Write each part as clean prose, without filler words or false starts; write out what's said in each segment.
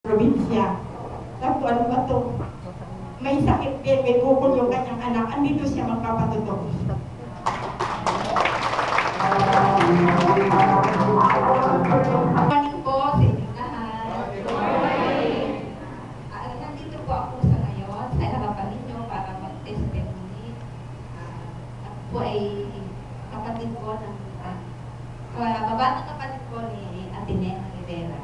probinsya. Sabi ko, ano ba to? May sakit din, may bukol yung kanyang anak. Andito siya magpapatutok. Morning po sa inyong lahat. Nandito po ako sa ngayon sa harapan ninyo para mag-testimony. Ako po ay kapatid ko ng kabatang kapatid ko ni Atenea Rivera.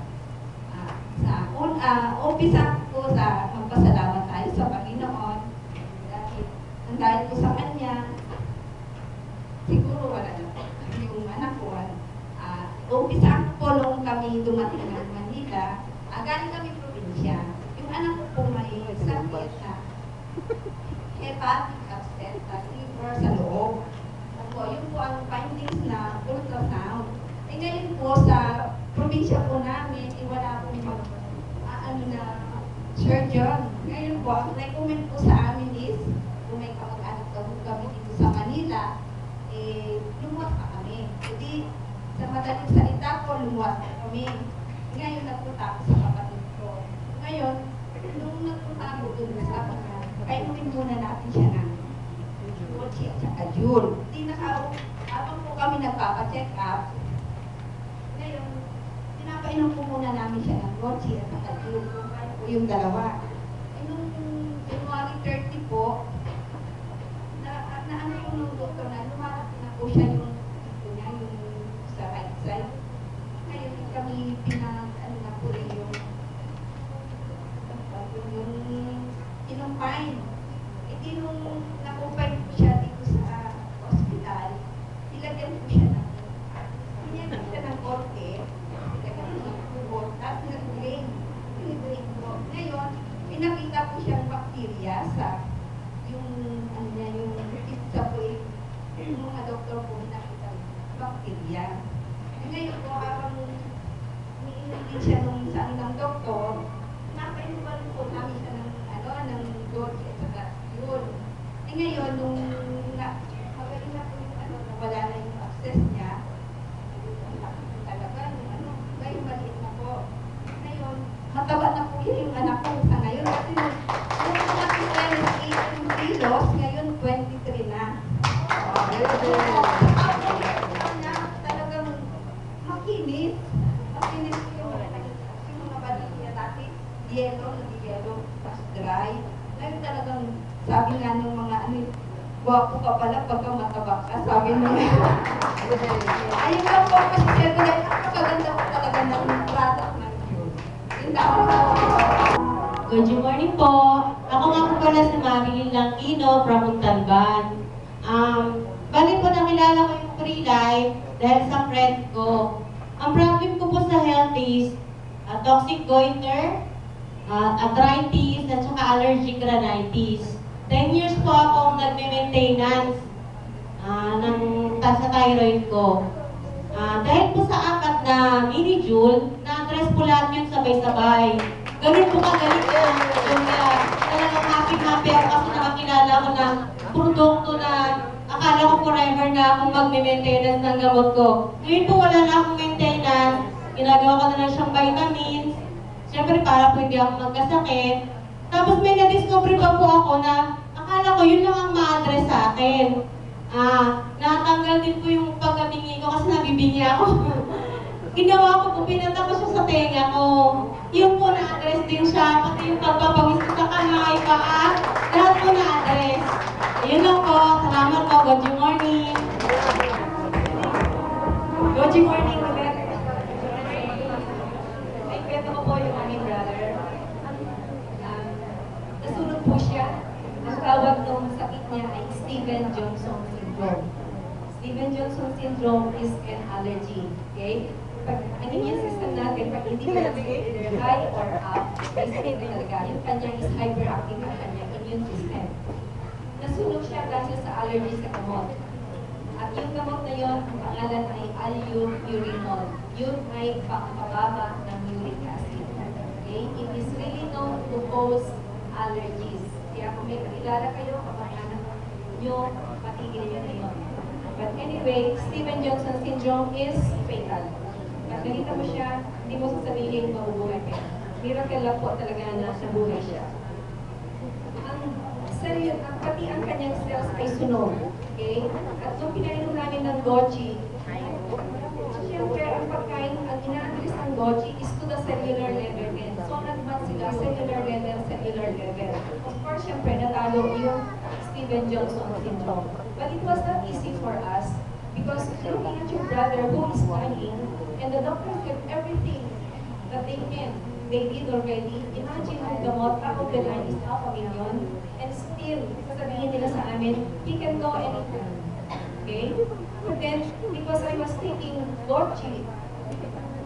Umpisa ko sa magpasalamat tayo sa Panginoon dahil po sa Kanya, siguro wala na po yung anak ko. Umpisa po nung kami dumating ng Manila, galing kami probinsya. Yung anak ko po may sakit na hepatic abscess, liver sa loob. Yun po ang findings na ultrasound. Ngayon po sa probinsya po namin, wala pong surgeon. Ngayon po, ang recommend po sa amin is, kung may kamag-anak kami dito sa Manila, lumuwas pa kami. Jadi, sa madaling salita po, lumuwas pa kami. Ngayon, nagpunta ako sa kapatid ko. Ngayon, nung nagpunta ako dun sa kapatid, kainumin muna natin siya ng Rochi at saka June. Habang po kami nagpapacheck up, ngayon, pinapainom po muna namin siya ng Rochi at saka June. Yung dalawa. Nung January 30 po, ano po nung doktor na lumalaki na po siya yung sa right side. Ngayon kami na po rin yung inumpine. Hindi nung nakumpine po siya dito sa hospital, nilagyan po siya ng korte, nilagyan po ng tubot, tapos nag-drain. Ngayon, pinakita po siyang bakterya sa yung sa puwit. Yung mga doktor po pinakita bakterya. Ngayon po, habang umiinom din siya sa ng doktor, napainuman po namin siya ng George at saka yun. Ngayon, nung magaling na po yung wala na yung access niya, talaga, ngayon maliit na po. Ngayon, mataba na po yung anak ko sa ngayon. Kasi nung natin ko yan is 18 kilos, ngayon 23 na. Talagang makinis. Makinis yung mga balit niya dati. Yellow, tapos dry. Ngayon talagang sabi nga ng mga guwapo ka pala pagka mataba ka. Sabi nung ayun lang po kasi siya ko dahil napakaganda ko talaga ng product na Good morning po. Ako nga po pala si Marilyn Langkino from Montalban. Bali po nakilala ko yung free life dahil sa friend ko. Ang problem ko po sa health is toxic goiter, arthritis, at saka allergic rhinitis. 10 years po akong nagme-maintenance sa thyroid ko. Dahil po sa apat na mini-joule, na-address po lahat yun sabay-sabay. Ganun po kagaling yun. Talagang happy-happy ako kasi nakakilala ko ng produkto na akala ko forever na akong magme-maintenance ng gamot ko. Ngayon po wala na akong maintenance, ginagawa ko na lang siyang vitamins. Siyempre para po hindi ako magkasakit. Tapos may na-discover pa po ako na akala ko yun lang ang ma-address sa akin. Natanggal din po yung pagkabingi ko kasi nabibingi ako. Ginawa ko po, pinata ko siya sa tenga ko. Yung po na-address din siya, pati yung pagpapawis ko sa kamay, paa, lahat po na-address. Yun lang po, salamat po, good morning. Good morning, ay, kwento ko po yung aming brother. Nasunod po siya. Ang tawag ng sakit niya ay Steven Johnson syndrome. Steven Johnson syndrome is an allergy. Okay? Pag ang immune system natin, pag hindi na either high or up, basically talaga, yung kanya is hyperactive ang kanyang immune system. Nasunog siya dahil sa allergy sa gamot. At yung gamot na yun, ang pangalan ay albupurinol. Yun ay pangpababa ng uric acid. Okay? It is really known to cause allergies. Kaya kung may kakilala kayo, kapag-anak nyo, patigil nyo na yun. But anyway, Steven Johnson syndrome is fatal. Pag nakita mo siya, hindi mo sasabihin mabubuhay ka. Miracle lang po talaga na nabuhay siya. Pati ang kanyang cells ay sunog. Okay? At nung pinainom namin ng goji, siyempre ang pagkain, ang ina-address ng goji is to the cellular level din. So nag-match sila, cellular level. Of course, siyempre natalo yung Steven Johnson syndrome. But it was not easy for us because looking at your brother who is dying and the doctors did everything that they can. They did already. Imagine ang gamot, top of the line is $500,000 and still, sasabihin nila sa amin, he can go anytime. Okay? But then, because I was taking goji,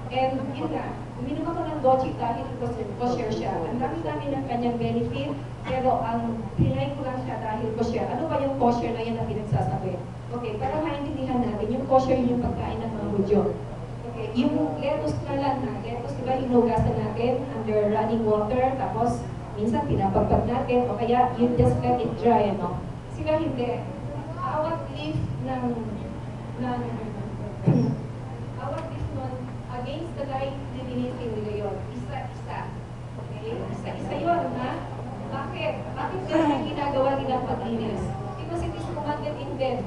and yun nga, uminom ako ng goji dahil kosher siya. Ang dami-dami ng kanyang benefit, pero ang trinay ko lang siya dahil kosher. Ano ba yung kosher na yan na pinagsasabi? Okay, para maintindihan natin, yung kosher yung pagkain ng mga Hudyo. Okay, yung lettuce na lang na, lettuce diba hinugasan natin under running water, tapos minsan pinapagpag natin, o kaya you just let it dry, ano? Sila hindi. Awat leaf ng awat leaf nun, against the light, lilinisin nila yun. Isa-isa. Okay? Isa-isa yun, ha? Bakit? Bakit kasi ginagawa nilang paglinis? Because it is commanded in them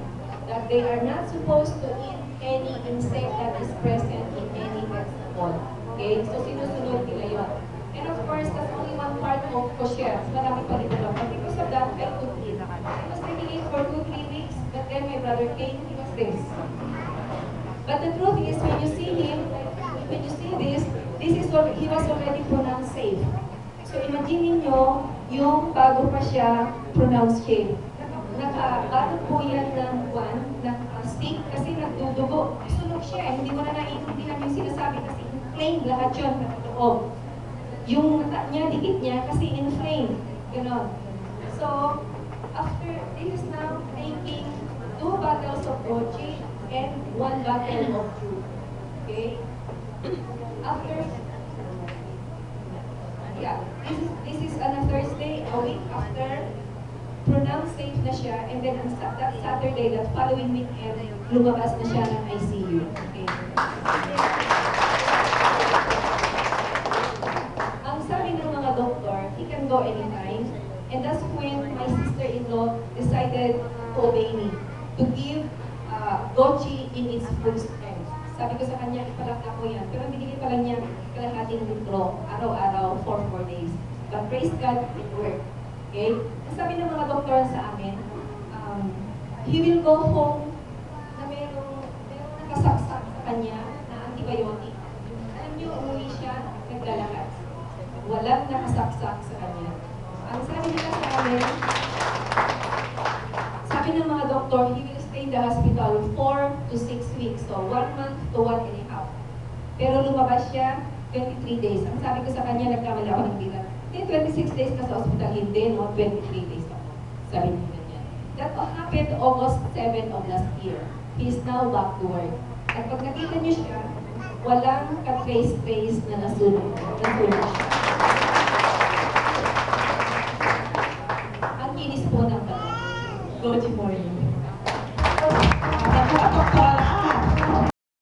that they are not supposed to eat any insect that is present in any vegetable. Okay? So, sinusunod nila yun. And of course, that's only one part of kosher. Marami pa rin ito. But because of that, I could eat. I was taking it for 2-3 weeks, but then my brother came, he was this. But the truth is, when you see him, when you see this is what he was already pronounced safe. So imagine niyo yung bago pa siya pronounced safe. Nakabalot po yan ng stick kasi nagdudugo. Sunog siya, hindi mo na naiintindihan yung sinasabi kasi inflamed lahat yun sa loob. Yung mata niya, dikit niya kasi inflamed. Ganon. So, after, this is now taking 2 bottles of goji and 1 bottle of juice. Okay? After, yeah, this is on a Thursday, a week after, pronounced safe na siya, and then on that Saturday, that following weekend, lumabas na siya ng ICU. Okay? Ang sabi ng mga doktor, he can go anytime, and that's when my sister-in-law decided to obey me, to give goji in its full strength. Sabi ko sa kanya, ipalakta ko yan. Pero binigay pa lang niya kalahating litro, araw-araw, for 4 days. But praise God, it worked. Okay? Sabi ng mga doktor sa amin, he will go home na merong nakasaksak sa kanya na antibiotic. Alam niyo, umuwi siya, naglalakad. Walang nakasaksak sa kanya. Ang sabi nila sa amin, sabi ng mga doktor, he will stay in the hospital 4 to 6 weeks. So, 1 month to 1.5. Pero lumabas siya 23 days. Ang sabi ko sa kanya, nagkamali ako ng bilang. 26 days na sa hospital, hindi, no? 23 days ako. Sabi niya ganyan. That happened August 7 of last year. He is now back to work. At pag nakita niyo siya, walang ka-trace-trace na nasunog siya.